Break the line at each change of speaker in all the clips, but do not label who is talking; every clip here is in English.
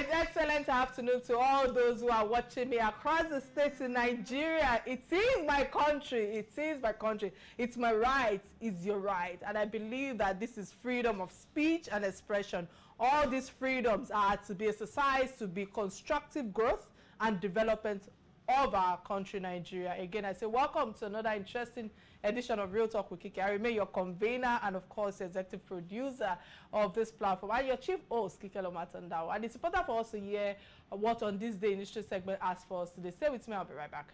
right, excellent afternoon to all those who are watching me across the states in Nigeria. It is my country. It is my country. It's my right. It's your right. And I believe that this is freedom of speech and expression. All these freedoms are to be exercised to be constructive growth and development of our country, Nigeria. Again, I say welcome to another interesting edition of Real Talk with Kike. I remain your convener and, of course, executive producer of this platform. And your chief host, Kike Atanda-Owo. And it's important for us to hear what On This Day industry segment asks for us today. Stay with me. I'll be right back.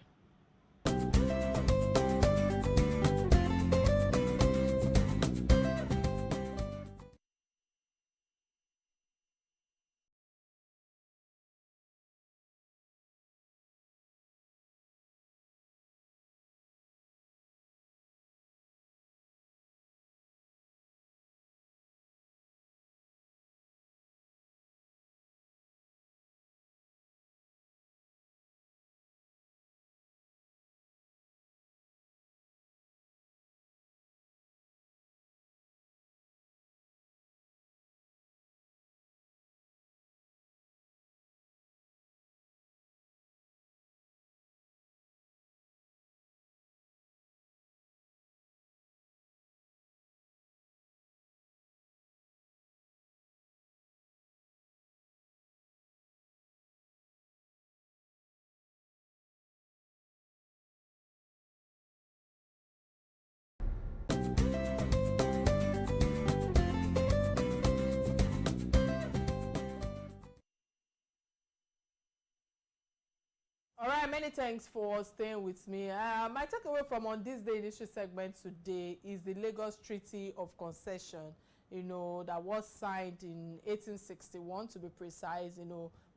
All right, many thanks for staying with me. My takeaway from On This Day industry segment today is the Lagos Treaty of Concession, that was signed in 1861 to be precise,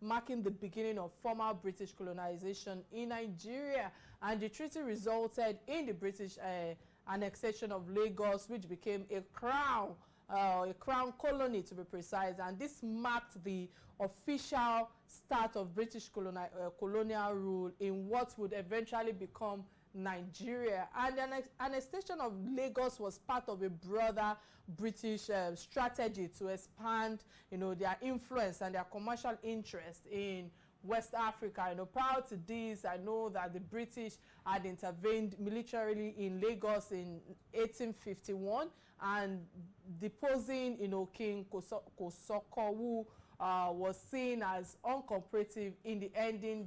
marking the beginning of formal British colonization in Nigeria. And the treaty resulted in the British annexation of Lagos, which became a crown colony to be precise, and this marked the official start of British colonial rule in what would eventually become Nigeria. And the annexation of Lagos was part of a broader British strategy to expand, their influence and their commercial interest in West Africa. Prior to this, I know that the British had intervened militarily in Lagos in 1851 and deposing, King Kosoko, who was seen as uncooperative in ending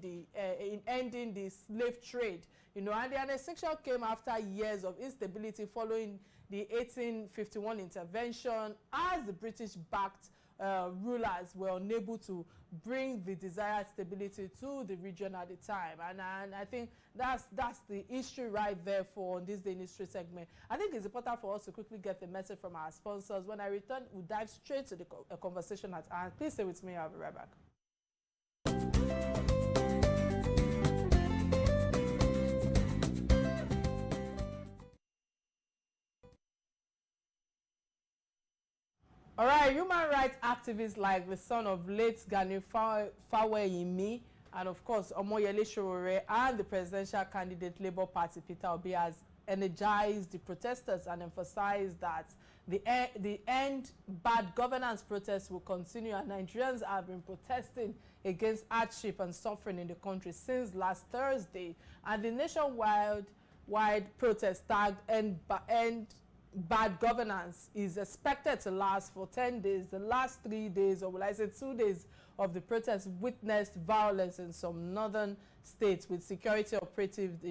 the slave trade. And the annexation came after years of instability following the 1851 intervention, as the British-backed rulers were unable to bring the desired stability to the region at the time. And I think that's the history right there for On This Day industry segment. I think it's important for us to quickly get the message from our sponsors. When I return, we'll dive straight to the conversation at hand. Please stay with me. I'll be right back. All right, human rights activists like the son of late Sanwo-Olu and, of course, Omoyele Sowore and the presidential candidate Labour Party Peter Obi has energized the protesters and emphasized that the end bad governance protest will continue, and Nigerians have been protesting against hardship and suffering in the country since last Thursday. And the nationwide protest tagged End Bad Governance is expected to last for 10 days. The last 3 days, or will I say 2 days, of the protest witnessed violence in some northern states, with security operatives,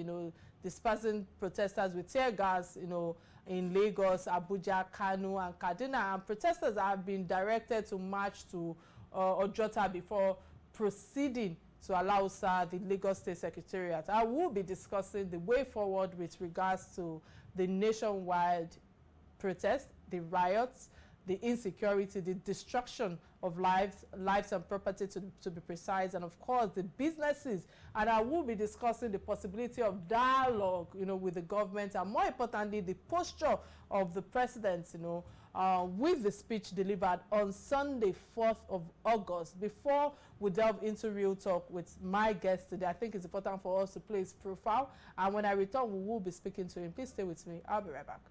dispersing protesters with tear gas, in Lagos, Abuja, Kano, and Kaduna. And protesters have been directed to march to Ojota before proceeding to Alausa, the Lagos State Secretariat. I will be discussing the way forward with regards to the nationwide protest, the riots, the insecurity, the destruction of lives and property to be precise, and of course the businesses. And I will be discussing the possibility of dialogue, with the government, and more importantly, the posture of the president, with the speech delivered on Sunday, 4th of August. Before we delve into Real Talk with my guest today, I think it's important for us to play his profile, and when I return, we will be speaking to him. Please stay with me. I'll be right back.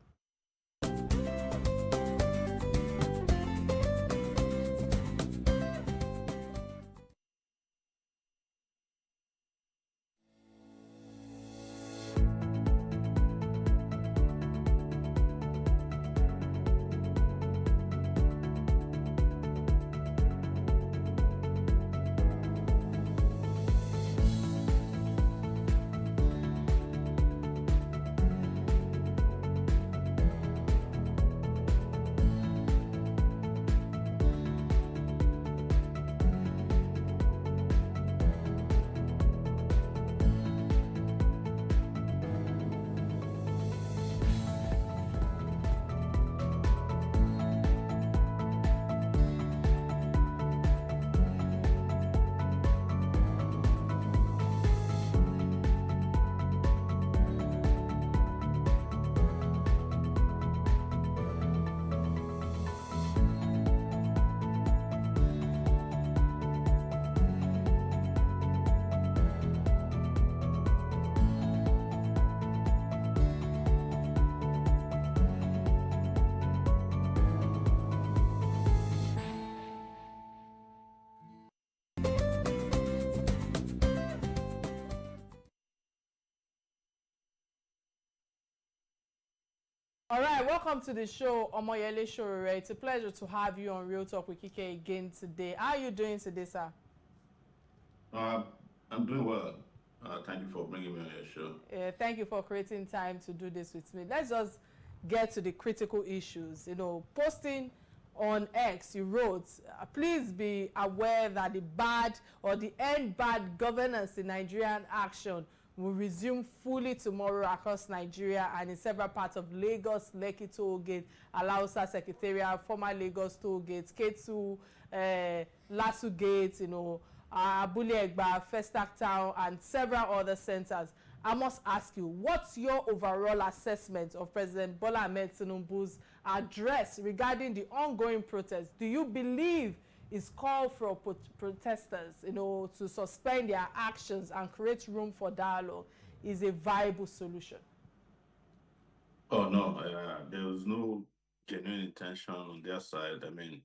All right, welcome to the show, Omoyele Sowore. It's a pleasure to have you on Real Talk with Kike again today. How are you doing today, sir?
Uh, I'm doing well. Thank you for bringing me on your show.
Thank you for creating time to do this with me. Let's just get to the critical issues. Posting on X, you wrote, please be aware that the bad or the end bad governance in Nigerian action will resume fully tomorrow across Nigeria and in several parts of Lagos, Lekki Toll Gate, Alausa Secretariat, former Lagos Toll Gate, K2, Lasu Gate, Abule Egba, Festac Town, and several other centers. I must ask you, what's your overall assessment of President Bola Ahmed Tinubu's address regarding the ongoing protests? Do you believe his call for protesters, to suspend their actions and create room for dialogue is a viable solution?
Oh no, there was no genuine intention on their side. I mean,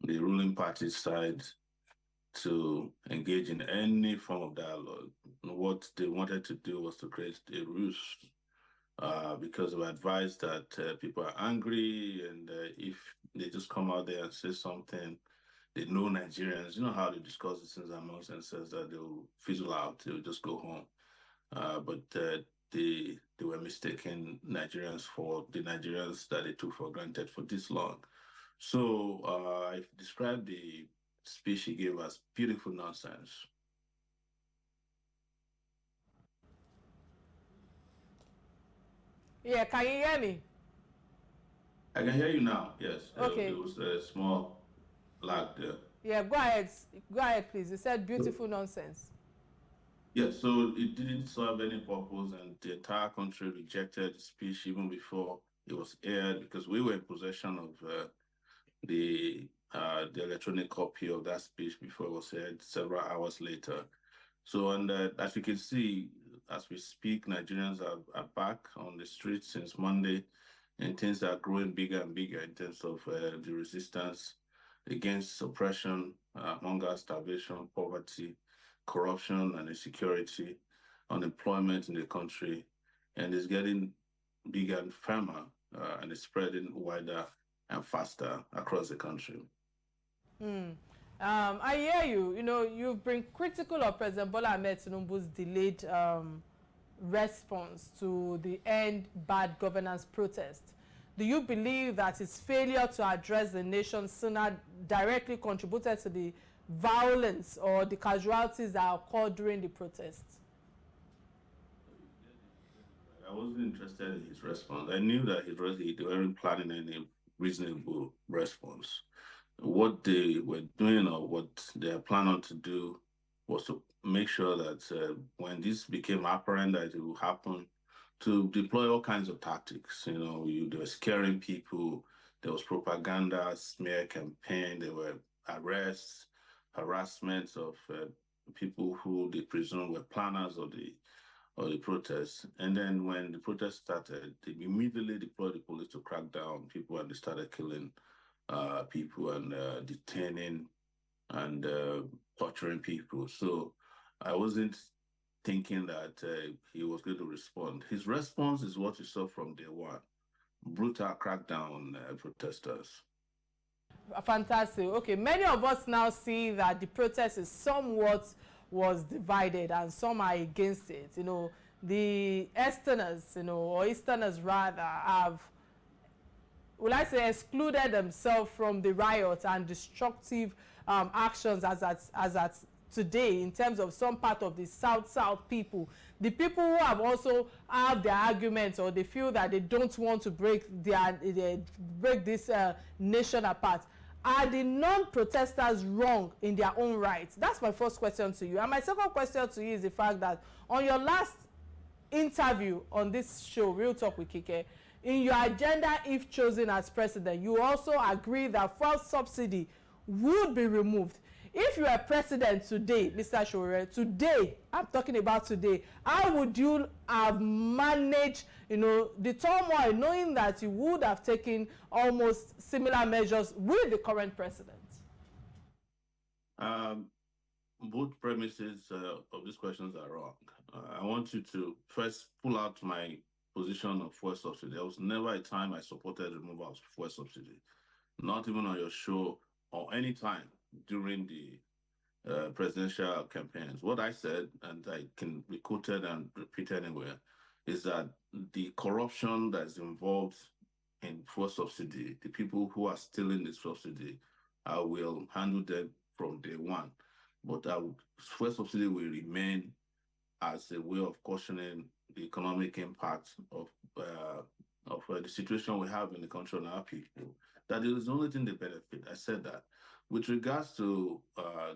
the ruling party side to engage in any form of dialogue. What they wanted to do was to create a ruse because they were advised that people are angry and if they just come out there and say something, they know Nigerians, you know how they discuss these things amongst themselves that they'll fizzle out, they'll just go home. But they were mistaken Nigerians for the Nigerians that they took for granted for this long. So I described the speech he gave as beautiful nonsense.
Yeah, can you hear me?
I can hear you now. Yes, there
Okay.
was a small lag there.
Yeah, go ahead. Go ahead, please. You said beautiful nonsense.
Yeah, so it didn't serve any purpose, and the entire country rejected the speech even before it was aired because we were in possession of the electronic copy of that speech before it was aired several hours later. So, and as you can see, as we speak, Nigerians are back on the streets since Monday, and things are growing bigger and bigger in terms of the resistance against oppression, hunger, starvation, poverty, corruption, and insecurity, unemployment in the country, and it's getting bigger and firmer, and it's spreading wider and faster across the country.
Hmm. I hear you. You've been critical of President Bola Ahmed Tinubu's delayed response to the end bad governance protest. Do you believe that his failure to address the nation sooner directly contributed to the violence or the casualties that occurred during the protests?
I wasn't interested in his response. I knew that they weren't planning any reasonable response. What they were doing or what they are planning to do was to make sure that when this became apparent that it will happen, to deploy all kinds of tactics. They were scaring people. There was propaganda, smear campaign. There were arrests, harassments of people who they presume were planners of the protests. And then when the protests started, they immediately deployed the police to crack down on people and they started killing people and detaining and torturing people. So I wasn't thinking that he was going to respond. His response is what you saw from day one: brutal crackdown on protesters.
Fantastic. Okay, many of us now see that the protest is somewhat was divided and some are against it. The Easterners, or Easterners rather, have, will I say, excluded themselves from the riot and destructive actions as at today, in terms of some part of the south people. The people who have also have their arguments, or they feel that they don't want to break break this nation apart. Are the non-protesters wrong in their own rights? That's my first question to you. And my second question to you is the fact that on your last interview on this show, Real Talk with Kike, in your agenda if chosen as president, you also agree that fuel subsidy would be removed. If you are president today, Mr. Sowore, today, I'm talking about today, how would you have managed, the turmoil, knowing that you would have taken almost similar measures with the current president?
Um, both premises of these questions are wrong. I want you to first pull out my position of fuel subsidy. There was never a time I supported removal of fuel subsidy, not even on your show or any time during the presidential campaigns. What I said, and I can be quoted and repeated anywhere, is that the corruption that's involved in fuel subsidy, the people who are stealing the subsidy, I will handle them from day one. But fuel subsidy will remain as a way of cautioning the economic impact of the situation we have in the country and our people. That is the only thing they benefit. I said that. With regards to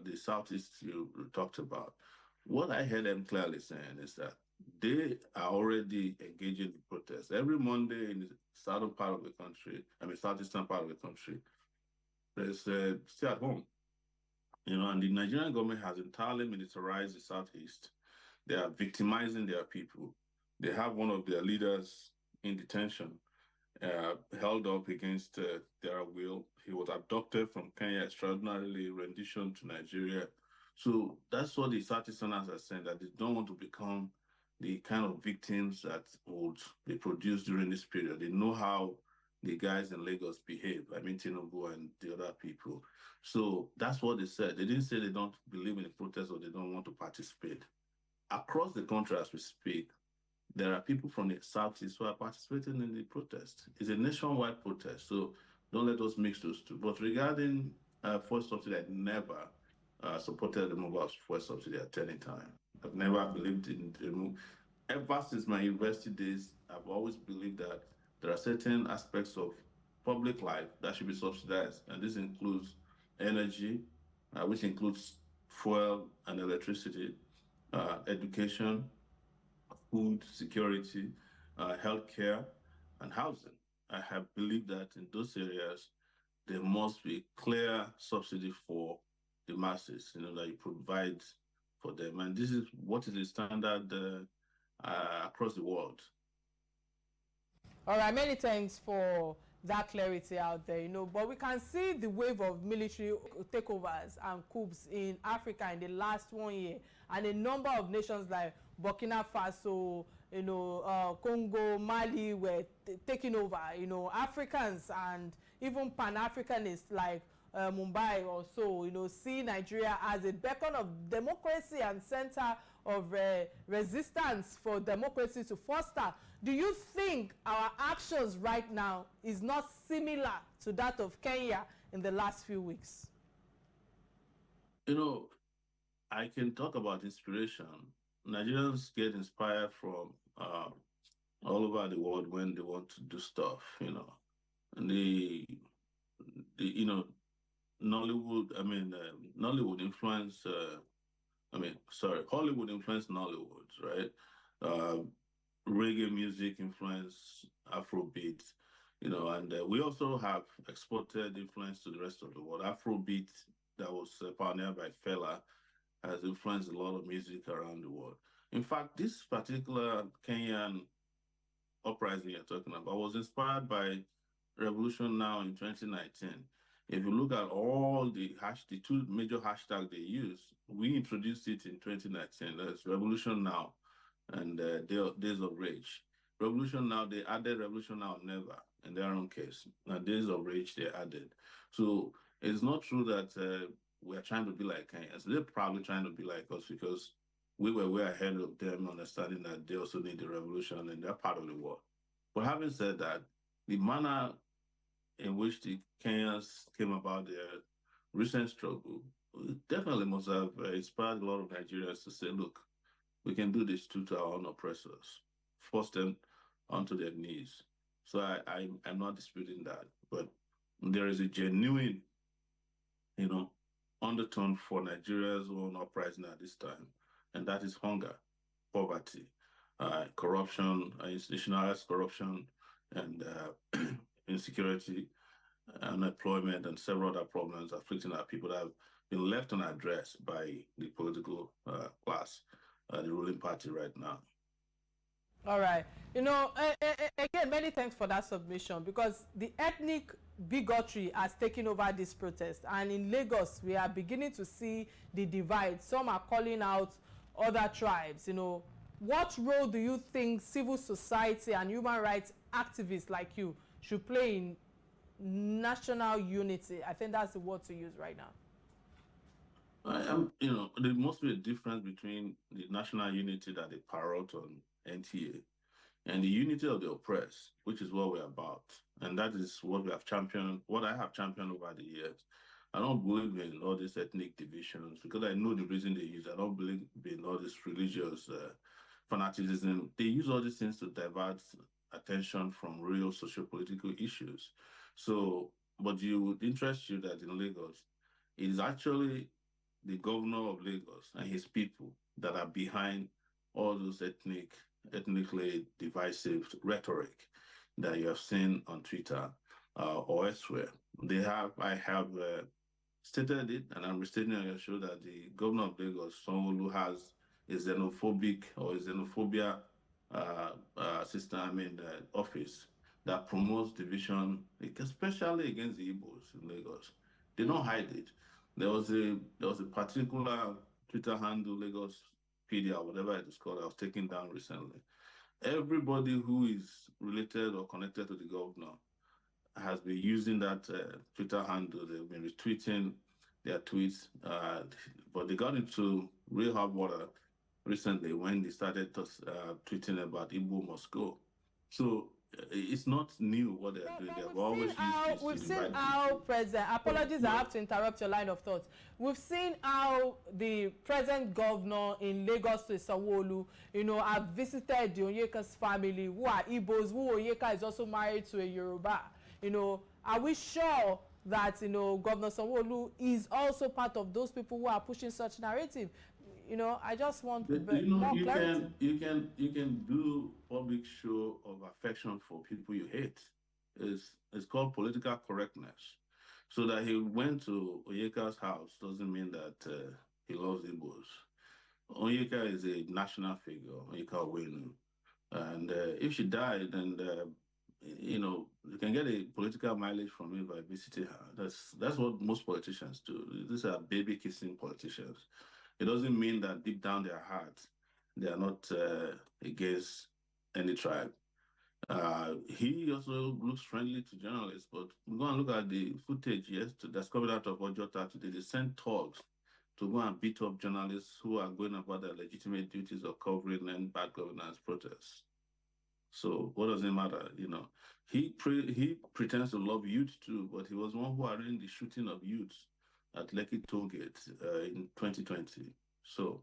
the Southeast you talked about, what I heard them clearly saying is that they are already engaging in protests. Every Monday in the southern part of the country, southeastern part of the country, there's stay at home. And the Nigerian government has entirely militarized the Southeast. They are victimizing their people. They have one of their leaders in detention, held up against their will. He was abducted from Kenya, extraordinarily rendition to Nigeria. So that's what the Southeasterners are saying, that they don't want to become the kind of victims that would be produced during this period. They know how the guys in Lagos behave. Tinubu and the other people. So that's what they said. They didn't say they don't believe in the protest or they don't want to participate. Across the country as we speak, there are people from the Southeast who are participating in the protest. It's a nationwide protest, so don't let us mix those two. But regarding fuel subsidy, I never supported the removal of fuel subsidy at any time. I've never believed in the removal. Ever since my university days, I've always believed that there are certain aspects of public life that should be subsidized, and this includes energy, which includes fuel and electricity, education, food security, healthcare, and housing. I have believed that in those areas, there must be clear subsidy for the masses, that you provide for them. And this is what is the standard across the world.
All right, many thanks for that clarity out there, but we can see the wave of military takeovers and coups in Africa in the last 1 year, and a number of nations like Burkina Faso, Congo, Mali were taking over. Africans and even Pan-Africanists like Mumbai or so, see Nigeria as a beacon of democracy and center of resistance for democracy to foster. Do you think our actions right now is not similar to that of Kenya in the last few weeks?
I can talk about inspiration. Nigerians get inspired from all over the world when they want to do stuff, And Nollywood, Nollywood influence, Hollywood influenced Nollywood, right? Reggae music influence Afrobeat, and we also have exported influence to the rest of the world. Afrobeat, that was pioneered by Fela, has influenced a lot of music around the world. In fact, this particular Kenyan uprising you're talking about was inspired by Revolution Now in 2019. If you look at all the two major hashtags they use, we introduced it in 2019. That's Revolution Now and Days of Rage. Revolution Now, they added Revolution Now Never in their own case. Now, Days of Rage, they added. So it's not true that we're trying to be like Kenyans. They're probably trying to be like us because we were way ahead of them, understanding that they also need the revolution and they're part of the world. But having said that, the manner in which the Kenyans came about their recent struggle definitely must have inspired a lot of Nigerians to say, look, we can do this too to our own oppressors, force them onto their knees. So I'm not disputing that, but there is a genuine, undertone for Nigeria's own uprising at this time, and that is hunger, poverty, corruption, institutionalized corruption, and insecurity, unemployment, and several other problems afflicting our people that have been left unaddressed by the political class, the ruling party right now.
All right. Again, many thanks for that submission, because the ethnic bigotry has taken over this protest, and in Lagos we are beginning to see the divide. Some are calling out other tribes, what role do you think civil society and human rights activists like you should play in national unity? I think that's the word to use right now.
There must be a difference between the national unity that they parrot on NTA and the unity of the oppressed, which is what we're about. And that is what we have championed, what I have championed over the years. I don't believe in all these ethnic divisions because I know the reason they use. I don't believe in all this religious fanaticism. They use all these things to divert attention from real socio-political issues. So, but it would interest you that in Lagos, it is actually the governor of Lagos and his people that are behind all those ethnically divisive rhetoric that you have seen on Twitter or elsewhere. I have stated it, and I'm restating on your show that the governor of Lagos, Sanwo-Olu, has a xenophobic or a xenophobia office that promotes division, especially against the Igbos in Lagos. They don't hide it. There was a particular Twitter handle, Lagos PD or whatever it is called, I was taken down recently. Everybody who is related or connected to the governor has been using that Twitter handle. They've been retweeting their tweets, but they got into real hot water recently when they started tweeting about Igbo must go. So it's not new what they're doing. They've always used
We've seen how President, apologies, I have to interrupt your line of thought. We've seen how the present governor in Lagos, Sanwo-Olu, have visited the Onyeka's family, who are Igbos, who Onyeka is also married to a Yoruba. Are we sure that, Governor Sanwo-Olu is also part of those people who are pushing such narrative? I just want more clarity.
You can do public show of affection for people you hate. It's called political correctness. So that he went to Onyeka's house doesn't mean that he loves Igbos. Onyeka is a national figure, Onyeka Owenu. And if she died, then you can get a political mileage from it by visiting her. That's what most politicians do. These are baby kissing politicians. It doesn't mean that deep down their hearts, they are not against any tribe. He also looks friendly to journalists, but go and look at the footage that's coming out of Ojota today. They sent thugs to go and beat up journalists who are going about their legitimate duties of covering and bad governance protests. So what does it matter? He pretends to love youth too, but he was one who arranged the shooting of youths at Lekki Tollgate in 2020. So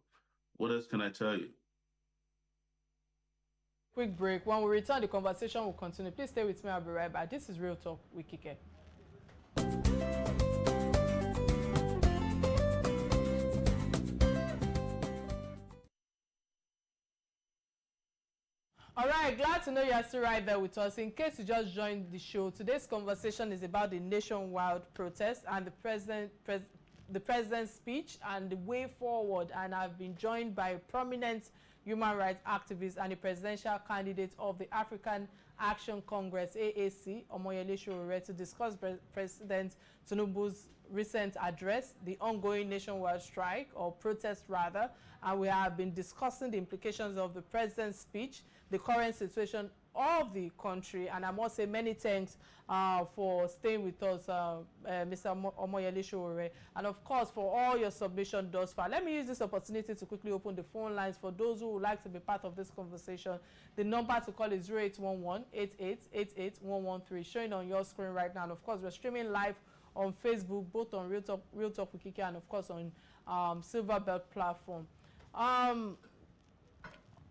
what else can I tell you?
Quick break. When we return, the conversation will continue. Please stay with me. I'll be right back. This is Real Talk with Kike. All right, glad to know you are still right there with us. In case you just joined the show, today's conversation is about the nationwide protest and the president's speech and the way forward. And I've been joined by prominent human rights activist and the presidential candidate of the African Action Congress, AAC, Omoyele Sowore, to discuss President Tinubu's recent address, the ongoing nationwide strike, or protest rather, and we have been discussing the implications of the president's speech, the current situation of the country, and I must say many thanks for staying with us, Mr. Omoyele Sowore, and of course for all your submission thus far. Let me use this opportunity to quickly open the phone lines for those who would like to be part of this conversation. The number to call is 0811-8888-113, showing on your screen right now. And of course, we're streaming live on Facebook, both on Real Talk with Kike and of course on Silverbelt platform.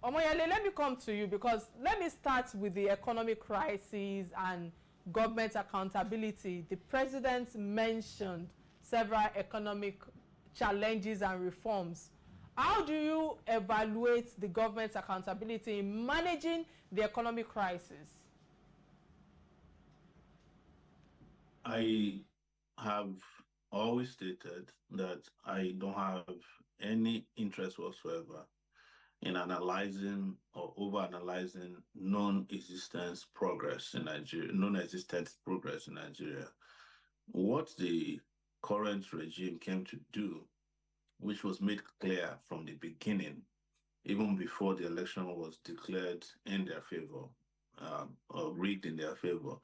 Omoyele, let me come to you because let me start with the economic crisis and government accountability. The president mentioned several economic challenges and reforms. How do you evaluate the government's accountability in managing the economic crisis?
I have always stated that I don't have any interest whatsoever in analyzing or over-analyzing non-existent progress in Nigeria. What the current regime came to do, which was made clear from the beginning, even before the election was declared in their favor, or rigged in their favor.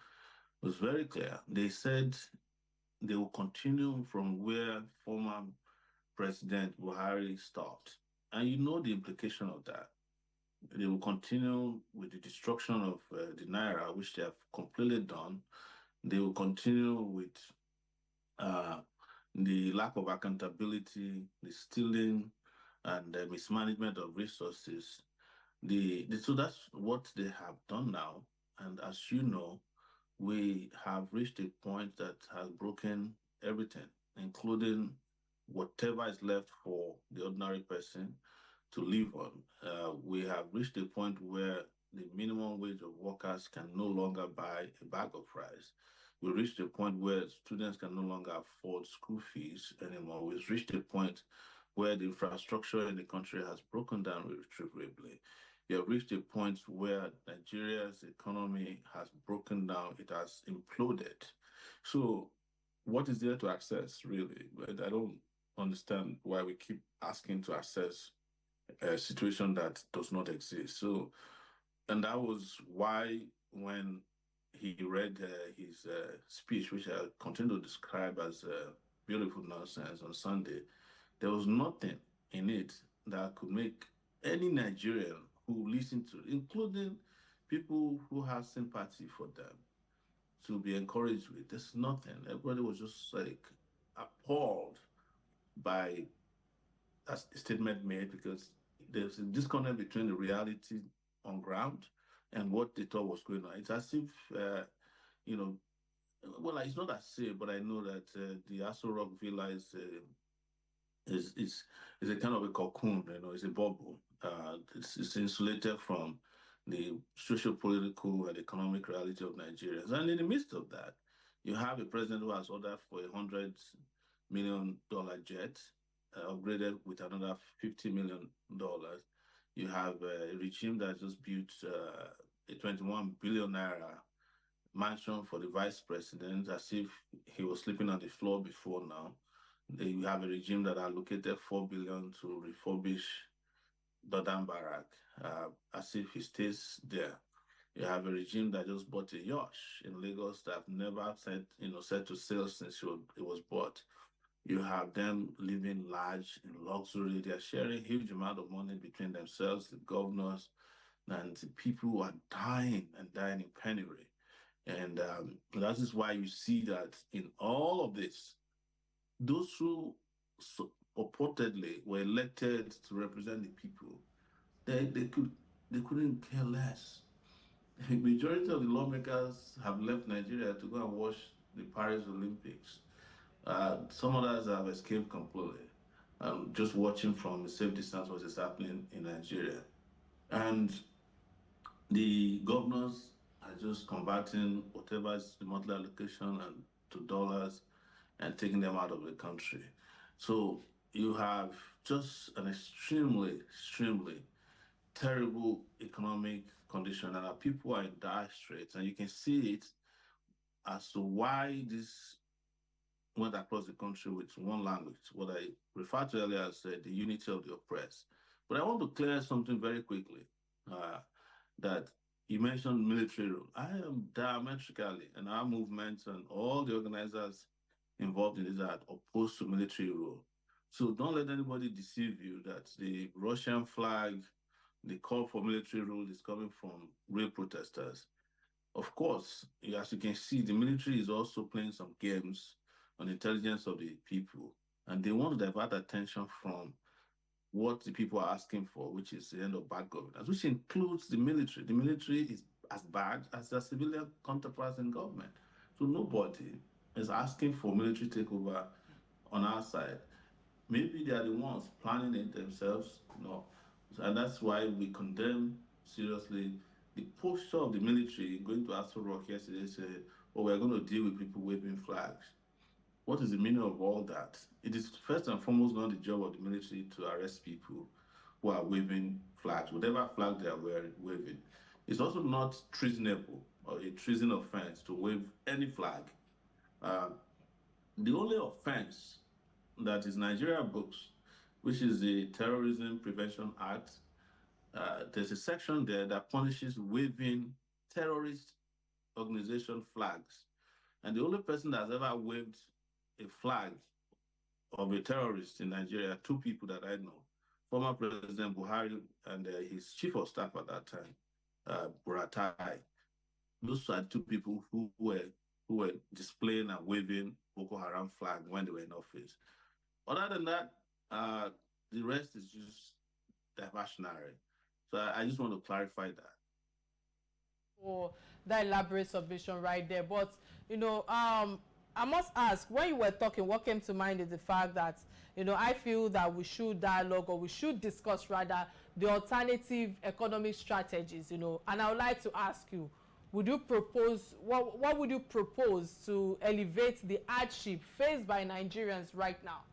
It was very clear. They said they will continue from where former President Buhari stopped. And you know the implication of that. They will continue with the destruction of the Naira, which they have completely done. They will continue with uh, the lack of accountability, the stealing, and the mismanagement of resources. So that's what they have done now. And as you know, we have reached a point that has broken everything, including whatever is left for the ordinary person to live on. We have reached a point where the minimum wage of workers can no longer buy a bag of rice. We reached a point where students can no longer afford school fees anymore. We've reached a point where the infrastructure in the country has broken down irretrievably. You have reached a point where Nigeria's economy has broken down, it has imploded. So, what is there to access, really? I don't understand why we keep asking to access a situation that does not exist. So, and that was why when he read his speech, which I continue to describe as beautiful nonsense on Sunday, there was nothing in it that could make any Nigerian who listened to it, including people who have sympathy for them, to be encouraged with. There's nothing. Everybody was just like appalled by that statement made, because there's a disconnect between the reality on ground and what they thought was going on. It's as if, you know, well, it's not as if, but I know that the Aso Rock Villa is is is a kind of a cocoon, it's a bubble. It's insulated from the social, political, and economic reality of Nigerians. And in the midst of that, you have a president who has ordered for $100 million jet, upgraded with another $50 million. You have a regime that just built a 21 billion naira mansion for the vice president, as if he was sleeping on the floor before now. They have a regime that allocated 4 billion to refurbish Dodam Barrack, as if he stays there. You have a regime that just bought a yacht in Lagos that have never set to sail since it was bought. You have them living large in luxury. They are sharing huge amount of money between themselves, the governors, and the people who are dying and dying in penury. And that is why you see that in all of this, those who purportedly were elected to represent the people, they couldn't care less. The majority of the lawmakers have left Nigeria to go and watch the Paris Olympics. Some others have escaped completely, just watching from a safe distance what is happening in Nigeria. And the governors are just converting whatever is the monthly allocation and to dollars and taking them out of the country. So you have just an extremely, extremely terrible economic condition, and our people are in dire straits. And you can see it as to why this went across the country with one language, what I referred to earlier as the unity of the oppressed. But I want to clear something very quickly. That you mentioned military rule. I am diametrically, and our movement and all the organizers involved in this are opposed to military rule. So don't let anybody deceive you that the Russian flag, the call for military rule is coming from real protesters. Of course, as you can see, the military is also playing some games on the intelligence of the people, and they want to divert attention from what the people are asking for, which is the end of bad governance, which includes the military. The military is as bad as their civilian counterparts in government. So nobody is asking for military takeover on our side. Maybe they are the ones planning it themselves. No. And that's why we condemn seriously the posture of the military going to Aso Rock yesterday said, oh, we're going to deal with people waving flags. What is the meaning of all that? It is first and foremost not the job of the military to arrest people who are waving flags, whatever flag they are waving. It's also not treasonable or a treason offense to wave any flag. Uh, the only offense that is Nigeria books, which is the Terrorism Prevention Act, there's a section there that punishes waving terrorist organization flags. And the only person that's ever waved a flag of a terrorist in Nigeria, two people that I know, former President Buhari and his chief of staff at that time, Buratai. Those are two people who were displaying and waving Boko Haram flag when they were in office. Other than that, the rest is just diversionary. So I just want to clarify that.
For that elaborate submission right there. But I must ask, when you were talking, what came to mind is the fact that I feel that we should dialogue, or we should discuss rather, the alternative economic strategies. And I would like to ask you, would you propose, what would you propose to elevate the hardship faced by Nigerians right now?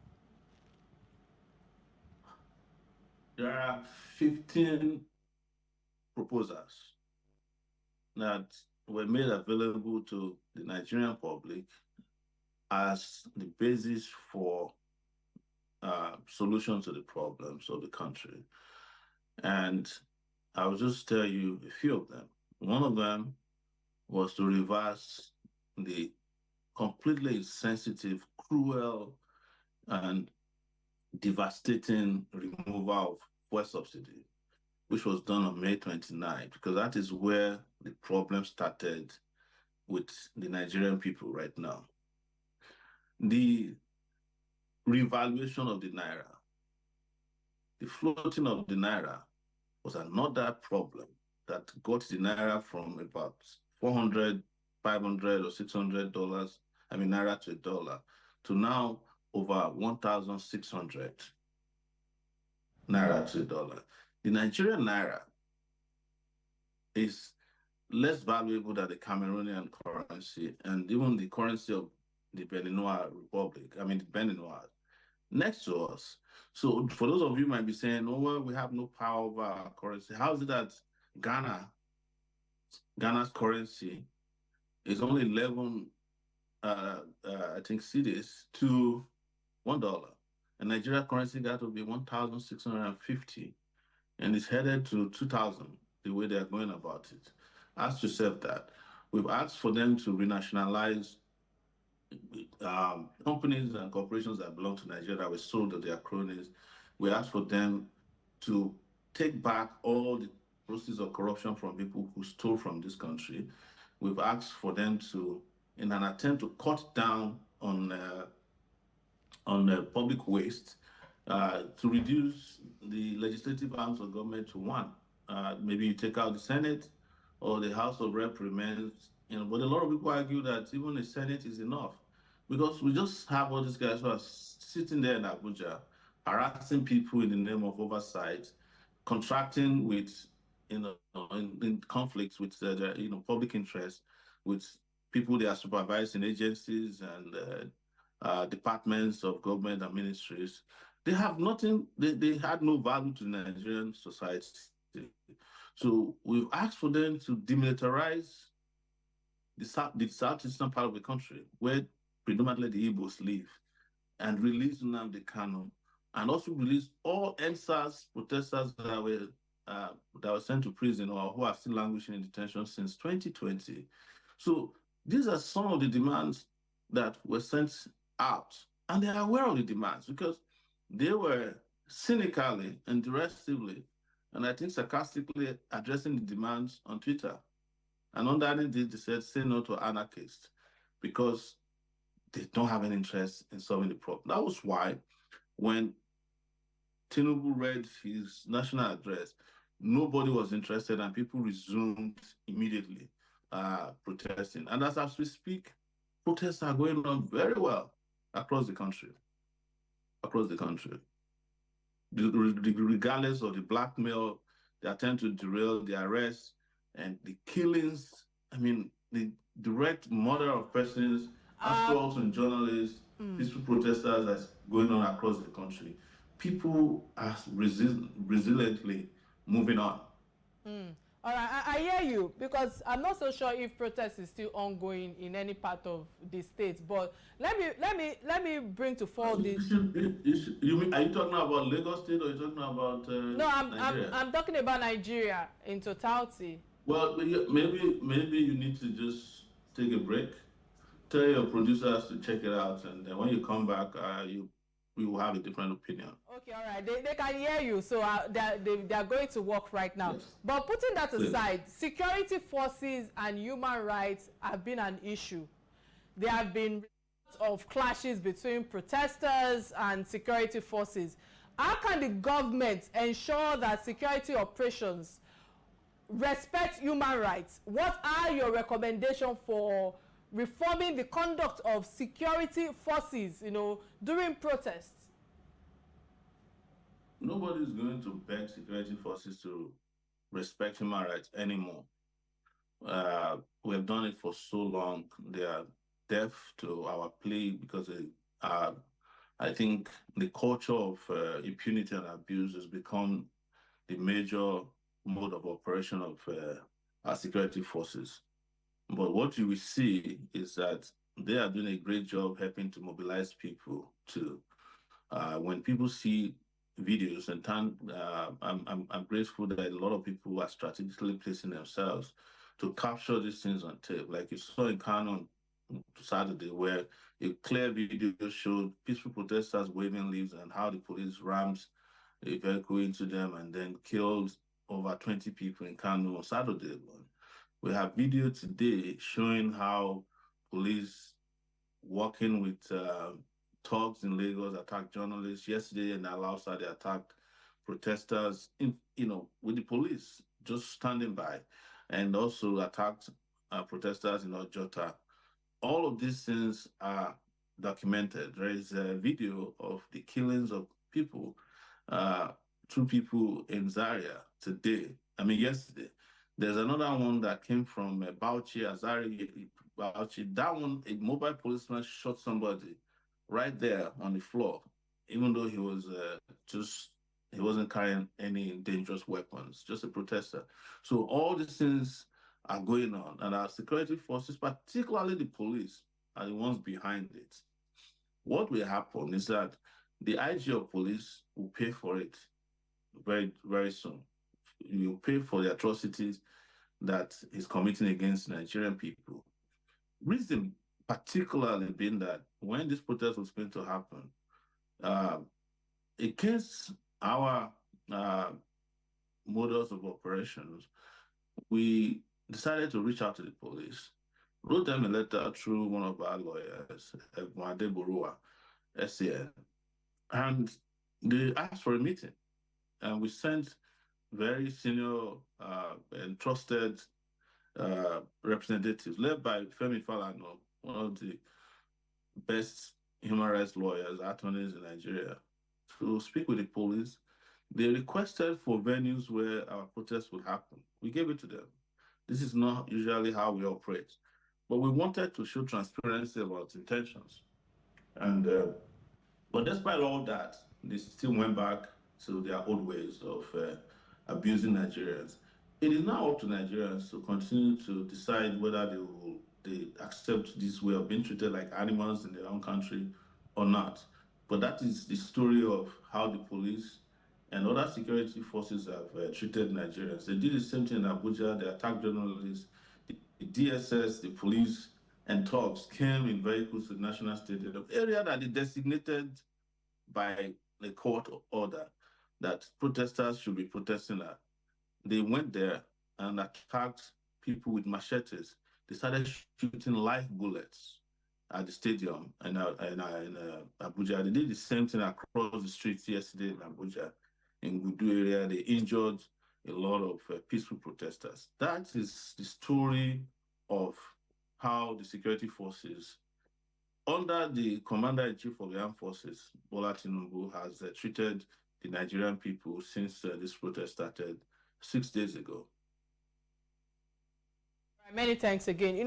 There are 15 proposals that were made available to the Nigerian public as the basis for solutions to the problems of the country. And I'll just tell you a few of them. One of them was to reverse the completely insensitive, cruel, and devastating removal of fuel subsidy, which was done on May 29th, because that is where the problem started with the Nigerian people right now. The revaluation of the Naira, the floating of the Naira was another problem that got the Naira from about $400, $500 or $600, Naira to a dollar, to now over 1,600 Naira to a dollar. The Nigerian Naira is less valuable than the Cameroonian currency and even the currency of the Beninois Republic, the Beninois, next to us. So for those of you who might be saying, oh, well, we have no power over our currency. How is it that Ghana's currency is only 11, cedis to $1? And Nigeria currency got to be 1,650, and it's headed to 2,000, the way they're going about it. Ask yourself that. We've asked for them to renationalize companies and corporations that belong to Nigeria that were sold to their cronies. We asked for them to take back all the proceeds of corruption from people who stole from this country. We've asked for them to, in an attempt to cut down on public waste, to reduce the legislative arms of government to one. Maybe you take out the Senate, or the House of Rep remains, but a lot of people argue that even the Senate is enough, because we just have all these guys who are sitting there in Abuja, harassing people in the name of oversight, contracting with, in conflicts with public interest, with people they are supervising, agencies and departments of government and ministries. They have nothing, they had no value to the Nigerian society. So we've asked for them to demilitarize the southeastern part of the country, where predominantly the Igbos live, and release Nnamdi Kanu, and also release all NSAS protesters that were sent to prison or who are still languishing in detention since 2020. So these are some of the demands that were sent out, and they are aware of the demands because they were cynically and derisively, and I think sarcastically, addressing the demands on Twitter. And underneath this, they said, say no to anarchists, because they don't have an interest in solving the problem. That was why when Tinubu read his national address, nobody was interested, and people resumed immediately protesting. And as we speak, protests are going on very well across the country. Regardless of the blackmail, the attempt to derail the arrests and the killings, the direct murder of persons, assaults on journalists, peaceful protesters that's going on across the country. People are resiliently moving on.
All right, I hear you, because I'm not so sure if protest is still ongoing in any part of the state. But let me bring to fore the.
You mean, are you talking about Lagos State or are you talking about
No,
Nigeria?
I'm talking about Nigeria in totality.
Well, maybe you need to just take a break. Tell your producers to check it out, and then when you come back, we will have a different opinion.
Okay, all right. They can hear you, so they are going to work right now.
Yes.
But putting that
Please.
aside, security forces and human rights have been an issue. There have been reports of clashes between protesters and security forces. How can the government ensure that security operations respect human rights? What are your recommendations for reforming the conduct of security forces, during protests?
Nobody is going to beg security forces to respect human rights anymore. We have done it for so long. They are deaf to our plea because I think the culture of impunity and abuse has become the major mode of operation of our security forces. But what you will see is that they are doing a great job helping to mobilize people to, when people see videos and I'm grateful that a lot of people are strategically placing themselves to capture these things on tape. Like you saw in Kano on Saturday, where a clear video showed peaceful protesters waving leaves and how the police rams a vehicle into them and then killed over 20 people in Kano on Saturday. We have video today showing how police working with thugs in Lagos attacked journalists. Yesterday in Alausa, they attacked protesters with the police just standing by, and also attacked protesters in Ojota. All of these things are documented. There is a video of the killings of people, 2 people in Zaria yesterday. There's another one that came from Bauchi, Azari, Bauchi. That one, a mobile policeman shot somebody right there on the floor, even though he was he wasn't carrying any dangerous weapons, just a protester. So all these things are going on, and our security forces, particularly the police, are the ones behind it. What will happen is that the IG of police will pay for it very, very soon. You pay for the atrocities that he's committing against Nigerian people. Reason particularly being that when this protest was going to happen, against our models of operations, we decided to reach out to the police, wrote them a letter through one of our lawyers, Mwade Borua, SCN, and they asked for a meeting. And we sent very senior and trusted representatives led by Femi Falana, one of the best human rights lawyers, attorneys in Nigeria, to speak with the police. They requested for venues where our protests would happen. We gave it to them. This is not usually how we operate, but we wanted to show transparency about intentions. And but despite all that, they still went back to their old ways of abusing Nigerians. It is now up to Nigerians to continue to decide whether they accept this way of being treated like animals in their own country or not. But that is the story of how the police and other security forces have treated Nigerians. They did the same thing in Abuja. They attacked journalists. The DSS, the police, and thugs came in vehicles to the National Stadium, an area that they designated by the court order that protesters should be protesting at. They went there and attacked people with machetes. They started shooting live bullets at the stadium in Abuja. They did the same thing across the streets yesterday in Abuja. In Gudu area, they injured a lot of peaceful protesters. That is the story of how the security forces, under the Commander-in-Chief of the Armed Forces, Bola Tinubu, has treated the Nigerian people since this protest started 6 days ago.
Many thanks again.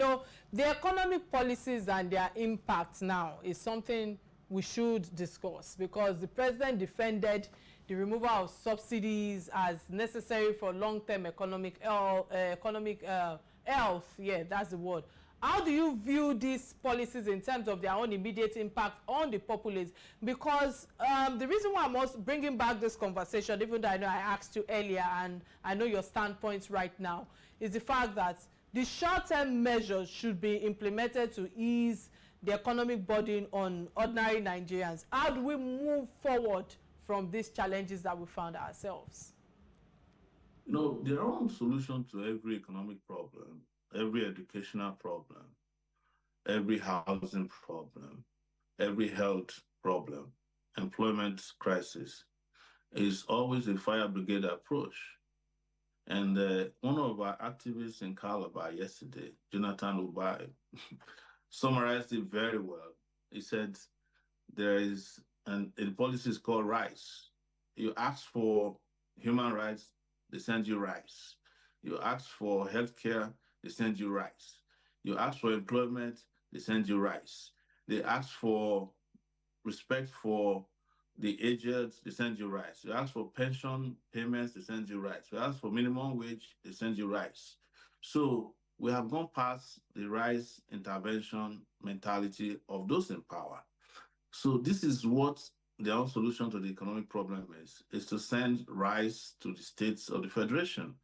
The economic policies and their impact now is something we should discuss, because the president defended the removal of subsidies as necessary for long-term economic health. Yeah, that's the word. How do you view these policies in terms of their own immediate impact on the populace? Because the reason why I'm also bringing back this conversation, even though I know I asked you earlier and I know your standpoints right now, is the fact that the short-term measures should be implemented to ease the economic burden on ordinary Nigerians. How do we move forward from these challenges that we found ourselves?
There are solutions to every economic problem, every educational problem, every housing problem, every health problem, employment crisis. Is always a fire brigade approach. And one of our activists in Calabar yesterday, Jonathan Ubai, summarized it very well. He said there is a policy is called rice. You ask for human rights, they send you rice. You ask for healthcare, they send you rice. You ask for employment, they send you rice. They ask for respect for the aged, they send you rice. You ask for pension payments, they send you rice. You ask for minimum wage, they send you rice. So we have gone past the rice intervention mentality of those in power. So this is what the own solution to the economic problem is to send rice to the states of the federation.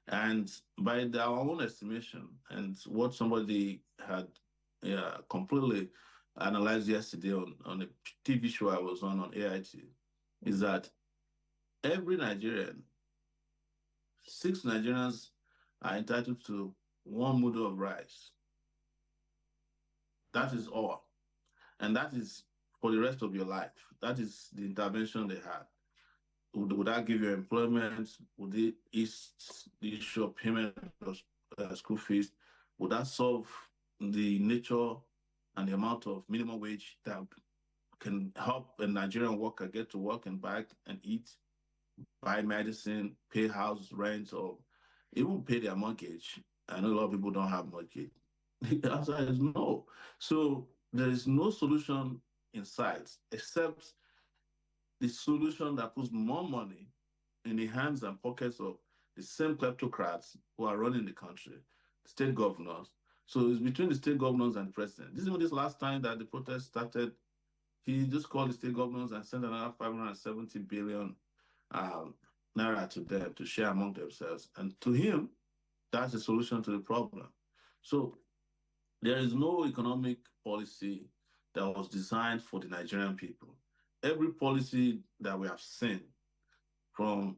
And by our own estimation, and what somebody had completely analyzed yesterday on a TV show I was on AIT, is that every Nigerian, 6 Nigerians are entitled to 1 mudu of rice. That is all. And that is for the rest of your life. That is the intervention they had. Would that give you employment? Would it ease the issue of payment of school fees? Would that solve the nature and the amount of minimum wage that can help a Nigerian worker get to work and back and eat, buy medicine, pay house rent, or even pay their mortgage? I know a lot of people don't have mortgage. The answer is no. So there is no solution in sight except the solution that puts more money in the hands and pockets of the same kleptocrats who are running the country, state governors. So it's between the state governors and the president. This last time that the protest started, he just called the state governors and sent another 570 billion naira to them to share among themselves. And to him, that's the solution to the problem. So there is no economic policy that was designed for the Nigerian people. Every policy that we have seen, from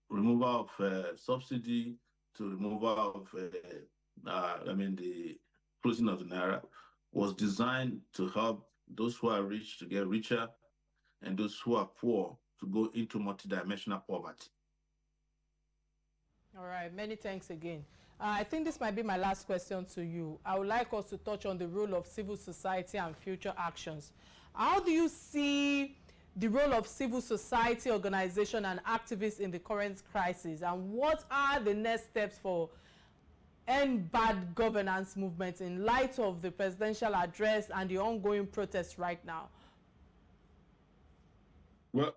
removal of subsidy to removal of, the closing of the naira, was designed to help those who are rich to get richer and those who are poor to go into multidimensional poverty.
All right, many thanks again. I think this might be my last question to you. I would like us to touch on the role of civil society and future actions. How do you see the role of civil society organization and activists in the current crisis, and what are the next steps for end bad governance movement in light of the presidential address and the ongoing protests right now?
Well,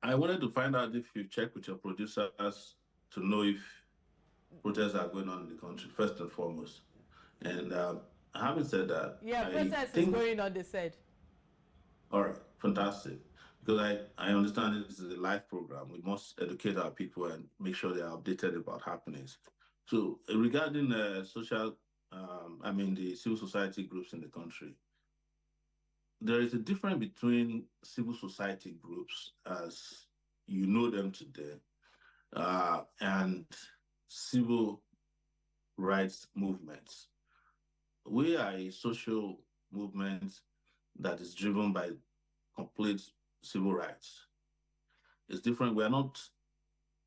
I wanted to find out if you check with your producers to know if protests are going on in the country, first and foremost. And having said that,
yeah, protest is going on, they said.
All right, fantastic. Because I understand this is a live program. We must educate our people and make sure they are updated about happenings. So regarding the civil society groups in the country, there is a difference between civil society groups as you know them today and civil rights movements. We are a social movement that is driven by complete civil rights. It's different. We are not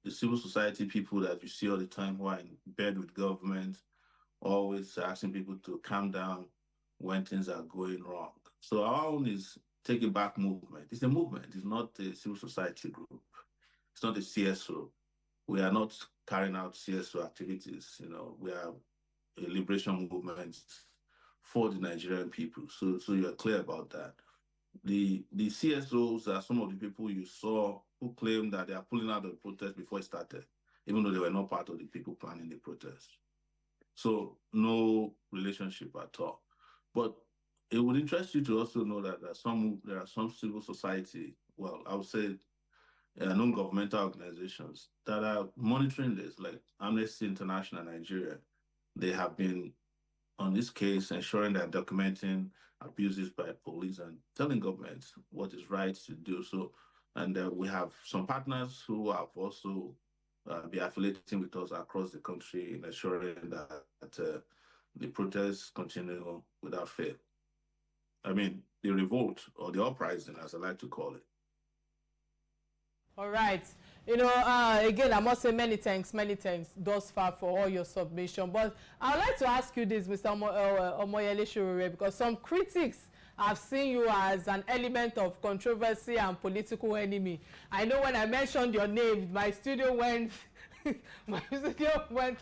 the civil society people that you see all the time who are in bed with government, always asking people to calm down when things are going wrong. So our own is Take It Back movement. It's a movement. It's not a civil society group. It's not a CSO. We are not carrying out CSO activities. We are a liberation movement for the Nigerian people. So you're clear about that. The CSOs are some of the people you saw who claim that they are pulling out of the protest before it started, even though they were not part of the people planning the protest. So no relationship at all. But it would interest you to also know that there are some civil society, well, I would say non-governmental organizations that are monitoring this, like Amnesty International Nigeria. They have been on this case, ensuring that documenting abuses by police and telling governments what is right to do so. And we have some partners who have also been affiliating with us across the country in ensuring that the protests continue without fail. I mean, the revolt or the uprising, as I like to call it.
All right. Again, I must say many thanks thus far for all your submission. But I would like to ask you this, Mr. Omoyele Sowore, because some critics have seen you as an element of controversy and political enemy. I know when I mentioned your name, my studio went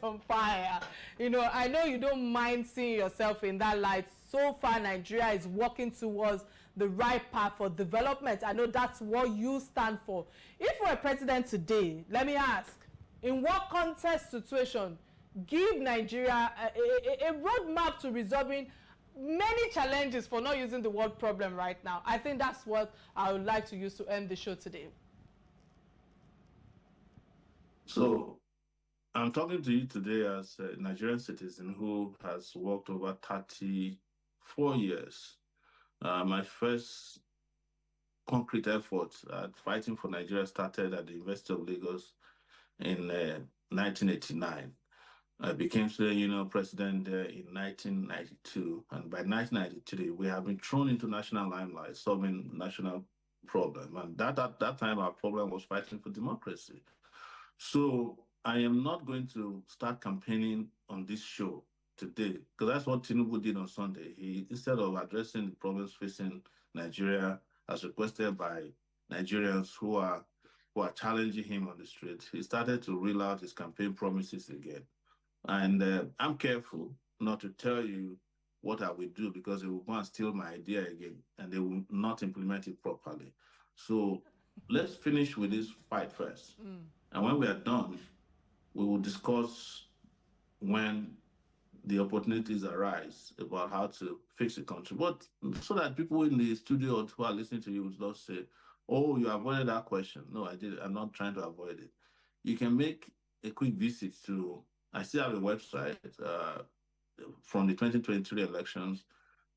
on fire. I know you don't mind seeing yourself in that light. So far, Nigeria is working towards the right path for development. I know that's what you stand for. If we're president today, let me ask, in what context situation give Nigeria a roadmap to resolving many challenges, for not using the word problem right now? I think that's what I would like to use to end the show today.
So I'm talking to you today as a Nigerian citizen who has worked over 34 years. My first concrete effort at fighting for Nigeria started at the University of Lagos in 1989. I became student union president there in 1992. And by 1993, we have been thrown into national limelight, solving national problem. And at that time, our problem was fighting for democracy. So I am not going to start campaigning on this show today, because that's what Tinubu did on Sunday. He, instead of addressing the problems facing Nigeria as requested by Nigerians who are challenging him on the street, he started to reel out his campaign promises again. And I'm careful not to tell you what I will do, because they will go and steal my idea again and they will not implement it properly. So let's finish with this fight first. And when we are done, we will discuss when the opportunities arise about how to fix the country. But so that people in the studio who are listening to you will not say, oh, you avoided that question. No, I did. I'm not trying to avoid it. You can make a quick visit to, I still have a website from the 2023 elections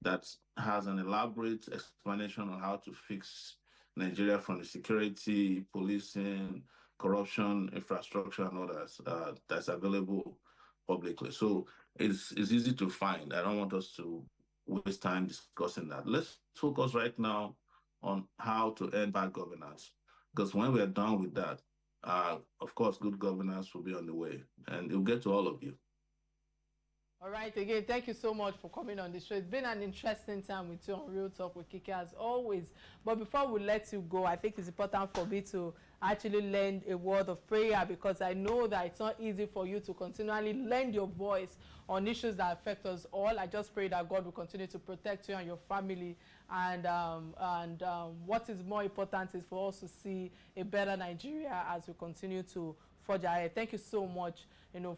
that has an elaborate explanation on how to fix Nigeria from the security, policing, corruption, infrastructure, and others that's available publicly. So it's easy to find. I don't want us to waste time discussing that. Let's focus right now on how to end bad governance, because when we're done with that, of course, good governance will be on the way, and it'll get to all of you.
All right, again, thank you so much for coming on the show. It's been an interesting time with you on Real Talk with Kike, as always. But before we let you go, I think it's important for me to actually lend a word of prayer, because I know that it's not easy for you to continually lend your voice on issues that affect us all. I just pray that God will continue to protect you and your family. And what is more important is for us to see a better Nigeria as we continue to forge ahead. Thank you so much,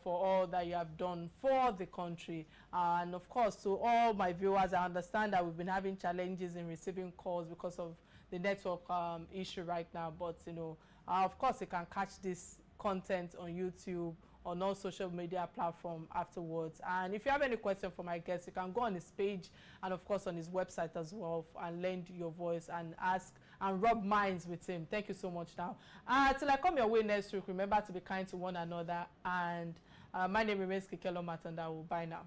for all that you have done for the country. And of course, to all my viewers, I understand that we've been having challenges in receiving calls because of the network issue right now. But, of course, you can catch this content on YouTube, on all social media platforms afterwards. And if you have any question for my guest, you can go on his page and, of course, on his website as well, and lend your voice and ask and rub minds with him. Thank you so much now. Till I come your way next week, remember to be kind to one another. And my name remains Kike Atanda-Owo. Bye now.